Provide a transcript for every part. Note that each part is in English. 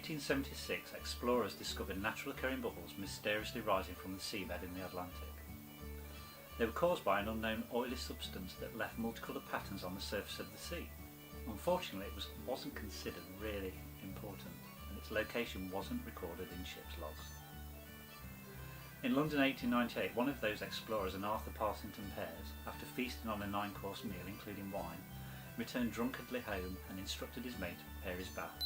1876, explorers discovered natural occurring bubbles mysteriously rising from the seabed in the Atlantic. They were caused by an unknown oily substance that left multicoloured patterns on the surface of the sea. Unfortunately, it wasn't considered really important, and its location wasn't recorded in ship's logs. In London 1898, one of those explorers and Arthur Parsington pairs, after feasting on a 9-course meal including wine, returned drunkenly home and instructed his mate to prepare his bath.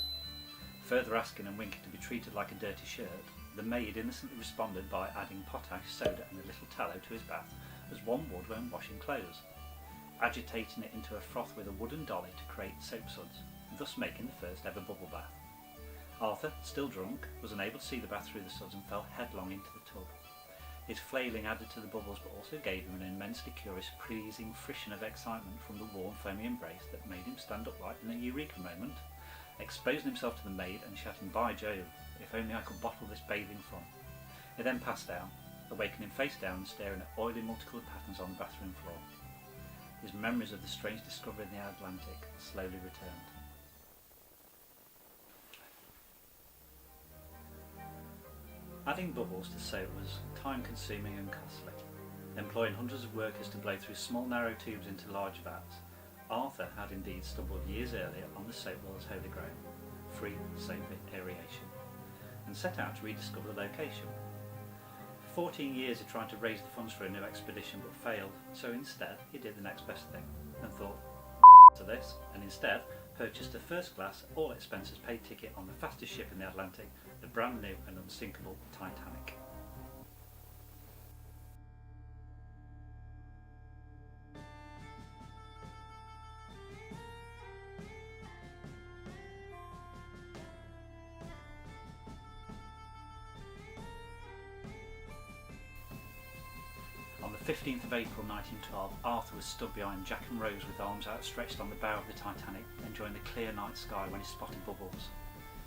Further asking and winking to be treated like a dirty shirt, the maid innocently responded by adding potash, soda and a little tallow to his bath as one would when washing clothes, agitating it into a froth with a wooden dolly to create soap suds, thus making the first ever bubble bath. Arthur, still drunk, was unable to see the bath through the suds and fell headlong into the tub. His flailing added to the bubbles but also gave him an immensely curious, pleasing frisson of excitement from the warm, foamy embrace that made him stand upright in a eureka moment, exposing himself to the maid and shouting, "By Jove, if only I could bottle this bathing fun." He then passed down, awakening face down and staring at oily multicoloured patterns on the bathroom floor. His memories of the strange discovery in the Atlantic slowly returned. Adding bubbles to soap was time-consuming and costly. Employing hundreds of workers to blow through small narrow tubes into large vats, Arthur had indeed stumbled years earlier on the soap world's holy grail, free soap aeration, and set out to rediscover the location. For 14 years he tried to raise the funds for a new expedition but failed, so instead he did the next best thing and thought, to this, and instead purchased a first-class, all-expenses-paid ticket on the fastest ship in the Atlantic, the brand new and unsinkable Titanic. On the 15th of April 1912, Arthur was stood behind Jack and Rose with arms outstretched on the bow of the Titanic, enjoying the clear night sky when he spotted bubbles.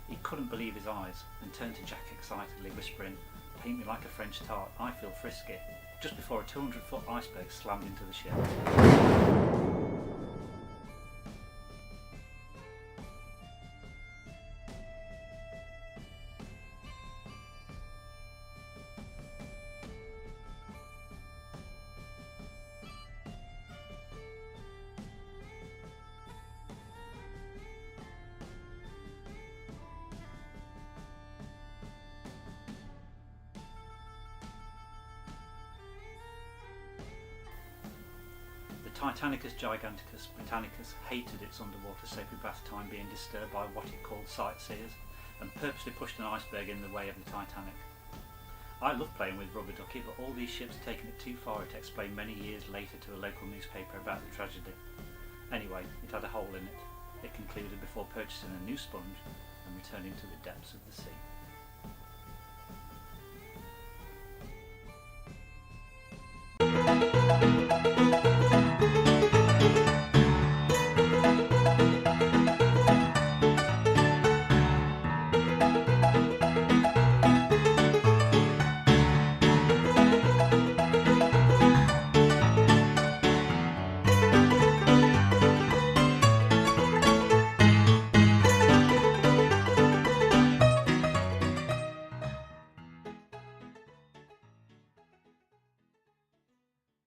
He couldn't believe his eyes and turned to Jack excitedly, whispering, "Paint me like a French tart, I feel frisky," just before a 200-foot iceberg slammed into the ship. Titanicus Giganticus Britannicus hated its underwater soapy bath time being disturbed by what it called sightseers, and purposely pushed an iceberg in the way of the Titanic. I love playing with rubber ducky, but all these ships had taken it too far to explain many years later to a local newspaper about the tragedy. Anyway, it had a hole in it, it concluded before purchasing a new sponge and returning to the depths of the sea.